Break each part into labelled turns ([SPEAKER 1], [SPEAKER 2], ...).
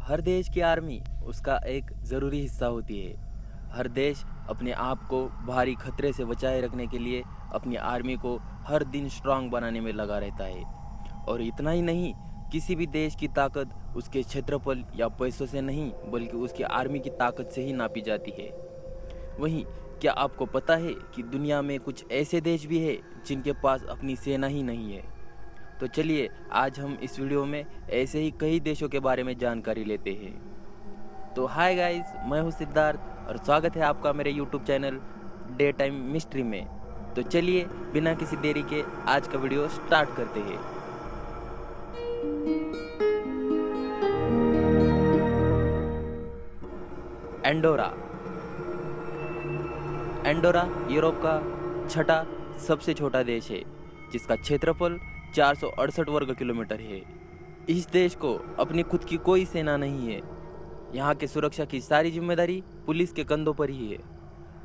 [SPEAKER 1] हर देश की आर्मी उसका एक ज़रूरी हिस्सा होती है। हर देश अपने आप को भारी खतरे से बचाए रखने के लिए अपनी आर्मी को हर दिन स्ट्रांग बनाने में लगा रहता है। और इतना ही नहीं, किसी भी देश की ताकत उसके क्षेत्रफल या पैसों से नहीं बल्कि उसकी आर्मी की ताकत से ही नापी जाती है। वहीं क्या आपको पता है कि दुनिया में कुछ ऐसे देश भी हैं जिनके पास अपनी सेना ही नहीं है? तो चलिए आज हम इस वीडियो में ऐसे ही कई देशों के बारे में जानकारी लेते हैं। तो हाय गाइस, मैं हूं सिद्धार्थ और स्वागत है आपका मेरे YouTube channel day time mystery में। तो चलिए बिना किसी देरी के आज का वीडियो स्टार्ट करते हैं। एंडोरा। एंडोरा यूरोप का छठा सबसे छोटा देश है, जिसका क्षेत्रफल 468 वर्ग किलोमीटर है। इस देश को अपनी खुद की कोई सेना नहीं है। यहाँ के सुरक्षा की सारी जिम्मेदारी पुलिस के कंधों पर ही है।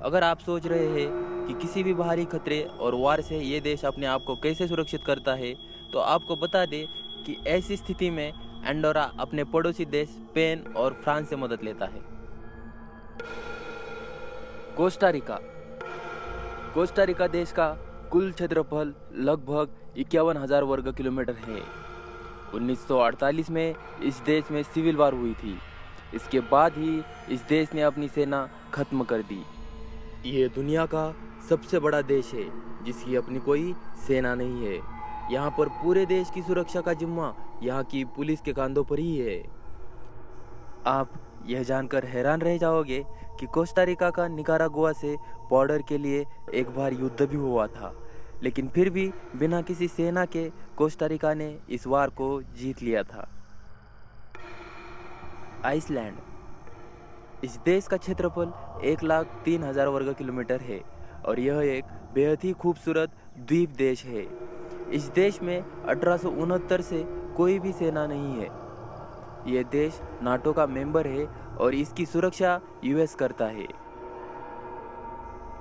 [SPEAKER 1] अगर आप सोच रहे हैं कि किसी भी बाहरी खतरे और वार से ये देश अपने आप को कैसे सुरक्षित करता है, तो आपको बता दें कि ऐसी स्थिति में एंडोरा अपने पड़ोसी देश स्पेन और फ्रांस से मदद लेता है। Costa Rica. कोस्टा रिका देश का कुल क्षेत्रफल लगभग 51,000 वर्ग किलोमीटर है। 1948 में इस देश में सिविल वार हुई थी। इसके बाद ही इस देश ने अपनी सेना खत्म कर दी। ये दुनिया का सबसे बड़ा देश है जिसकी अपनी कोई सेना नहीं है। यहाँ पर पूरे देश की सुरक्षा का जिम्मा यहाँ की पुलिस के कंधों पर ही है। आप यह जानकर हैरान रह जाओगे कि कोस्टा रिका का निकारागुआ से बॉर्डर के लिए एक बार युद्ध भी हुआ था, लेकिन फिर भी बिना किसी सेना के कोस्टा रिका ने इस वार को जीत लिया था। आइसलैंड। इस देश का क्षेत्रफल 1,03,000 वर्ग किलोमीटर है और यह एक बेहद ही खूबसूरत द्वीप देश है। इस देश में 1869 से कोई भी सेना नहीं है। यह देश नाटो का मेंबर है और इसकी सुरक्षा यूएस करता है।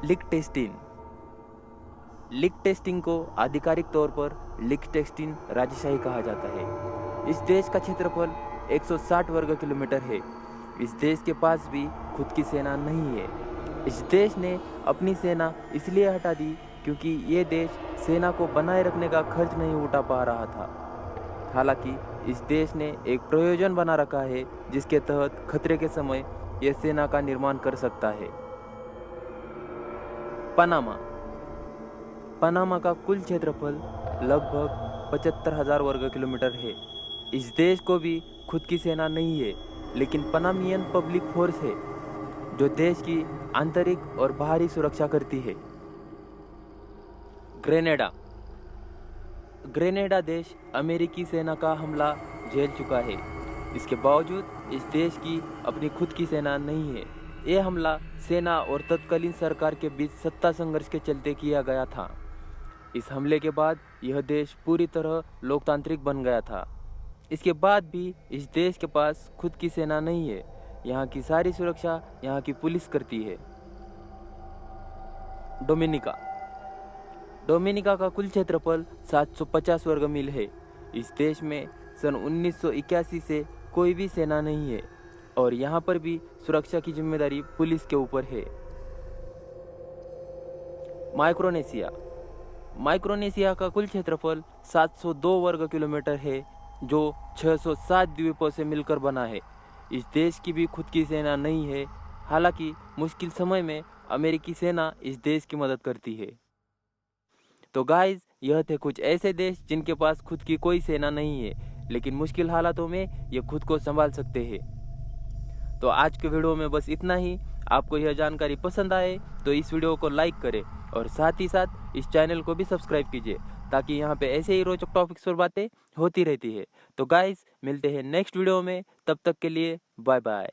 [SPEAKER 1] लिechtenstein। लिechtenstein को आधिकारिक तौर पर लिechtenstein राजशाही कहा जाता है। इस देश का क्षेत्रफल 160 वर्ग किलोमीटर है। इस देश के पास भी खुद की सेना नहीं है। इस देश ने अपनी सेना इसलिए हटा दी क्योंकि ये देश सेना को बनाए रखने का खर्च नहीं उठा पा रहा था। हालांकि इस देश ने एक प्रयोजन बना रखा है जिसके तहत खतरे के समय यह सेना का निर्माण कर सकता है। पनामा। पनामा का कुल क्षेत्रफल लगभग 75,000 वर्ग किलोमीटर है। इस देश को भी खुद की सेना नहीं है, लेकिन पनामियन पब्लिक फोर्स है जो देश की आंतरिक और बाहरी सुरक्षा करती है। ग्रेनेडा। ग्रेनेडा देश अमेरिकी सेना का हमला झेल चुका है। इसके बावजूद इस देश की अपनी खुद की सेना नहीं है। यह हमला सेना और तत्कालीन सरकार के बीच सत्ता संघर्ष के चलते किया गया था। इस हमले के बाद यह देश पूरी तरह लोकतांत्रिक बन गया था। इसके बाद भी इस देश के पास खुद की सेना नहीं है। यहाँ की सारी सुरक्षा यहाँ की पुलिस करती है। डोमिनिका। डोमिनिका का कुल क्षेत्रफल 750 वर्ग मील है। इस देश में सन 1981 से कोई भी सेना नहीं है और यहाँ पर भी सुरक्षा की जिम्मेदारी पुलिस के ऊपर है। माइक्रोनेशिया। माइक्रोनेशिया का कुल क्षेत्रफल 702 वर्ग किलोमीटर है, जो 607 द्वीपों से मिलकर बना है। इस देश की भी खुद की सेना नहीं है। हालांकि मुश्किल समय में अमेरिकी सेना इस देश की मदद करती है। तो गाइस, यह थे कुछ ऐसे देश जिनके पास खुद की कोई सेना नहीं है, लेकिन मुश्किल हालातों में ये खुद को संभाल सकते हैं। तो आज के वीडियो में बस इतना ही। आपको यह जानकारी पसंद आए तो इस वीडियो को लाइक करें और साथ ही साथ इस चैनल को भी सब्सक्राइब कीजिए, ताकि यहाँ पे ऐसे ही रोचक टॉपिक्स और बातें होती रहती है। तो गाइस, मिलते हैं नेक्स्ट वीडियो में। तब तक के लिए बाय बाय।